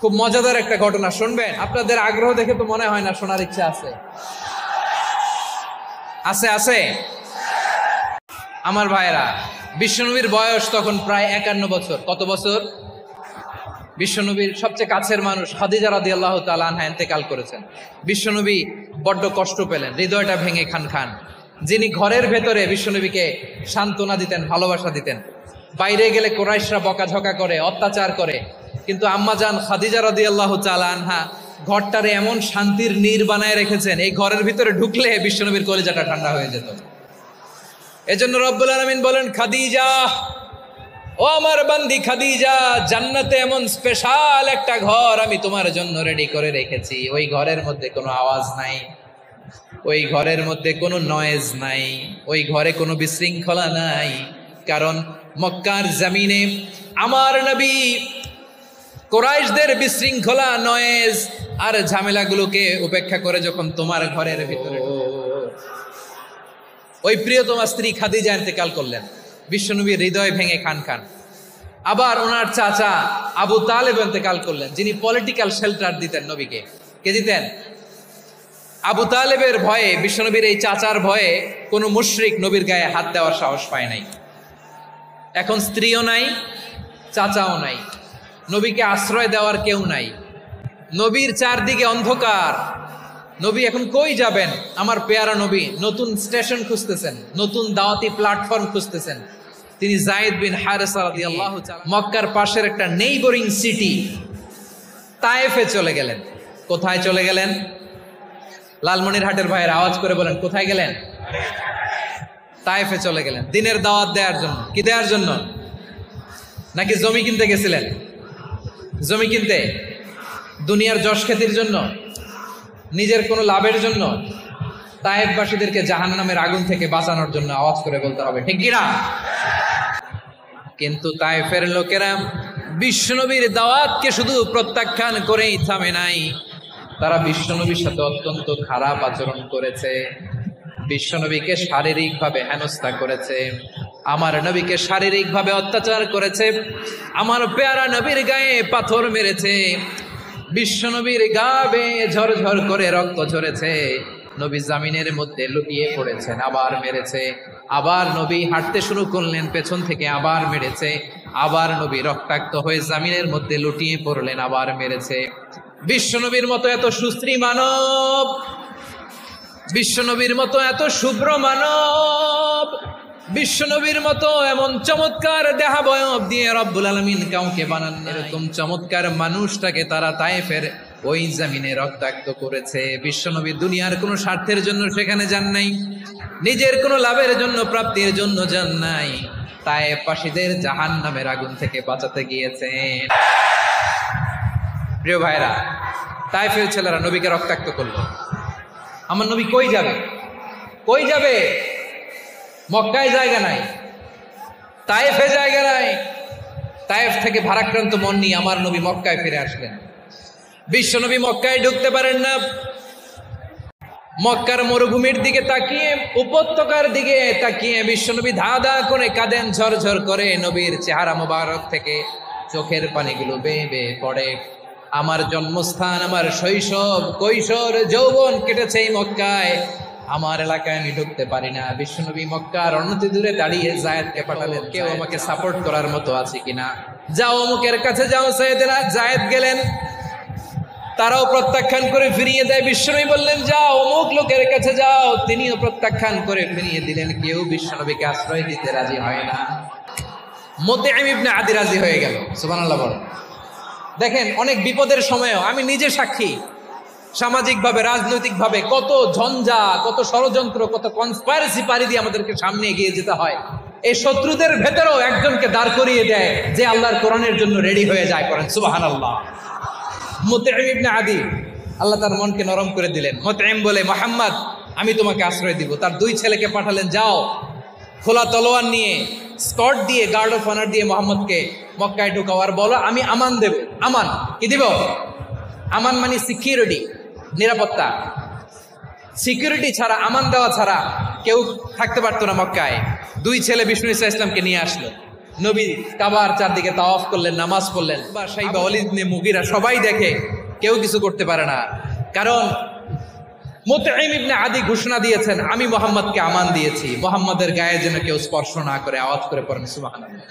খুব মজাদার একটা ঘটনা শুনবেন। আপনাদের আগ্রহ দেখে তো মনে হয় না শোনার ইচ্ছা আছে। আছে আছে আমার ভাইরা, বিশ্বনবীর বয়স তখন প্রায় 51 বছর। কত বছর? বিশ্বনবীর সবচেয়ে কাছের মানুষ খাদিজা রাদিয়াল্লাহু তাআলা আনহা ইন্তেকাল করেছেন। বিশ্বনবী বড্ড কষ্ট পেলেন, হৃদয়টা ভেঙে খান খান। যিনি ঘরের ভেতরে বিশ্বনবীকে সান্ত্বনা দিতেন, ভালোবাসা দিতেন, বাইরে গেলে কুরাইশরা বকাঝকা করে, অত্যাচার করে, কিন্তু আম্মাজান খাদিজা রাদিয়াল্লাহু তাআলা আনহা ঘরটারে এমন শান্তির নীড় বানায় রেখেছেন, এই ঘরের ভিতরে ঢুকলে বিশ্বনবীর কলিজাটা ঠান্ডা হয়ে যেত। এজন্য রব্বুল আলামিন বলেন, খাদিজা, ও আমার বান্দি খাদিজা, জান্নাতে এমন স্পেশাল একটা ঘর আমি তোমার জন্য রেডি করে রেখেছি। ওই ঘরের মধ্যে কোনো আওয়াজ নাই, ওই ঘরের মধ্যে কোনো নয়েজ নাই, ওই ঘরে কোনো বিশৃঙ্খলা নাই। কারণ মক্কার জমিনে আমার নবী কুরাইশদের বিশৃঙ্খলা, নয়েজ আর ঝামেলাগুলোকে উপেক্ষা করে যখন তোমার ঘরের ভিতরে ওই প্রিয়তমা স্ত্রী খাদিজা ইন্তেকাল করলেন, বিশ্বনবীর হৃদয় ভেঙে খান খান। আবার ওনার চাচা আবু তালেব ইন্তেকাল করলেন, যিনি পলিটিক্যাল শেল্টার দিতেন নবীকে। কে দিতেন? আবু তালেবের ভয়ে, বিশ্বনবীর এই চাচার ভয়ে কোনো মুশরিক নবীর গায়ে হাত দেওয়ার সাহস পায় নাই। এখন স্ত্রীও নাই, চাচাও নাই, নবীকে আশ্রয় দেওয়ার কেউ নাই। নবীর চারদিকে অন্ধকার। নবী এখন কই যাবেন? আমার পেয়ারা নবী নতুন স্টেশন খুঁজতেছেন, নতুন দাওয়াতি প্ল্যাটফর্ম খুঁজতেছেন। তিনি যায়েদ বিন হারেসা রাদিয়াল্লাহু তাআলা মক্কার পাশের একটা নেইবরিং সিটি তায়েফে চলে গেলেন। কোথায় চলে গেলেন? লালমনিরহাটের ভাইয়ের আওয়াজ করে বলেন, কোথায় গেলেন? তায়েফে চলে গেলেন দিনের দাওয়াত দেওয়ার জন্য। কি দেওয়ার জন্য? নাকি জমি কিনতে গেছিলেন? জমি কিনতে, দুনিয়ার যশ খ্যাতির জন্য, নিজের কোনো লাভের জন্য? তায়েফবাসীদেরকে জাহান্নামের আগুন থেকে বাঁচানোর জন্য আওয়াজ করে বলতে হবে, ঠিক কিনা? কিন্তু তায়েফের লোকেরা বিশ্বনবীর দাওয়াতকে শুধু প্রত্যাখ্যান করেই থামে নাই, তারা বিশ্বনবীর সাথে অত্যন্ত খারাপ আচরণ করেছে। বিশ্বনবীকে শারীরিকভাবে হেনস্থা করেছে, আমার নবীকে শারীরিকভাবে অত্যাচার করেছে, আমার পেয়ারা নবীর গায়ে পাথর মেরেছে, বিশ্বনবীর গা বেয়ে ঝরঝর করে রক্ত ঝরেছে, নবী জামিনের মধ্যে লুটিয়ে পড়েছেন, আবার মেরেছে, আবার নবী হাঁটতে শুরু করলেন, পেছন থেকে আবার মেরেছে, আবার নবী রক্তাক্ত হয়ে জামিনের মধ্যে লুটিয়ে পড়লেন, আবার মেরেছে। বিশ্বনবীর মতো এত সুশ্রী মানব, বিশ্বনবীর মতো এত শুভ্র মানব, বিশ্বনবীর মতো এমন চমৎকার দেহাবয়ব দিয়ে রব্বুল আলামিন কাউকে বানান। এরকম চমৎকার মানুষটাকে তারা তায়েফের ওই জমিনে রক্তাক্ত করেছে। বিশ্বনবী দুনিয়ার কোনো স্বার্থের জন্য সেখানে যান নাই, নিজের কোনো লাভের জন্য, প্রাপ্তির জন্য যান নাই, তায়েফবাসীদের জাহান্নামের আগুন থেকে বাঁচাতে গিয়েছেন। প্রিয় ভাইরা, তায়েফের ছেলেরা নবীকে রক্তাক্ত করলো। আমার নবী কই যাবে? কই যাবে? মক্কায় জায়গা নাই, তায়েফে জায়গা নাই। তায়েফ থেকে ভারাক্রান্ত মন নিয়ে আমার নবী মক্কায় ফিরে আসলেন। বিশ্বনবী মক্কায় ঢুকতে পারেন না। মক্কার মরুভূমির দিকে তাকিয়ে, উপত্যকার দিকে তাকিয়ে বিশ্বনবী ধা ধা করে কাঁদেন, ঝরঝর করে নবীর চেহারা মোবারক থেকে চোখের পানিগুলো বেয়ে বেয়ে পড়ে। আমার জন্মস্থান, আমার শৈশব, কৈশোর, যৌবন কেটেছে এই মক্কায়, আমার এলাকায় আমি ঢুকতে পারি না। বিশ্বনবী মক্কার অনতি দূরে দাঁড়িয়ে যায়েদকে পাঠালেন, কেউ আমাকে সাপোর্ট করার মতো আছে কিনা? যাও অমুকের কাছে যাও। সাইয়েদনা যায়েদ গেলেন, তারাও প্রত্যাখ্যান করে ফিরিয়ে দেয়। বিশ্বনবী বললেন, যাও অমুক লোকের কাছে যাও, তিনিও প্রত্যাখ্যান করে ফিরিয়ে দিলেন। কেউ বিশ্বনবীকে আশ্রয় দিতে রাজি হয় না। মুতঈম ইবনে আদি রাজি হয়ে গেল। সুবহানাল্লাহ বলেন। দেখেন, অনেক বিপদের সময়ও আমি নিজে সাক্ষী, সামাজিকভাবে, রাজনৈতিকভাবে কত ঝঞ্ঝা, কত ষড়যন্ত্র, কত কনস্পাইরেসি পাড়ি দিয়ে আমাদেরকে সামনে এগিয়ে যেতে হয়। এই শত্রুদের ভেতরেও একজনকে দাঁড় করিয়ে দেয় যে আল্লাহর কোরআনের জন্য রেডি হয়ে যায়। করেন সুবহানাল্লাহ। মুতঈম ইবনে আদি, আল্লাহ তার মনকে নরম করে দিলেন। মুতঈম বলে, মুহাম্মদ, আমি তোমাকে আশ্রয় দিব। তার দুই ছেলেকে পাঠালেন, যাও খোলা তলোয়ার নিয়ে, স্কট দিয়ে, গার্ড অফ অনার দিয়ে মোহাম্মদকে মক্কায় ঢুকাও, আর বলো আমি আমান দেব। আমান কি দিব? আমান মানে সিকিউরিটি, নিরাপত্তা। সিকিউরিটি ছাড়া, আমান দেওয়া ছাড়া কেউ থাকতে পারতো না মক্কায়। দুই ছেলে বিষ্ণু ইসা ইসলামকে নিয়ে আসলো। নবী কাবার চারদিকে তাওয়াফ করলেন, নামাজ পড়লেন। বা সাইবা ওয়ালিদ ইবনে মুগিরা সবাই দেখে, কেউ কিছু করতে পারে না, কারণ মুতঈম ইবনে আদি ঘোষণা দিয়েছেন, আমি মুহাম্মদকে আমান দিয়েছি, মুহাম্মাদের গায়ে যেন কেউ স্পর্শ না করে। আওয়াজ করে পড়েন সুবহানাল্লাহ।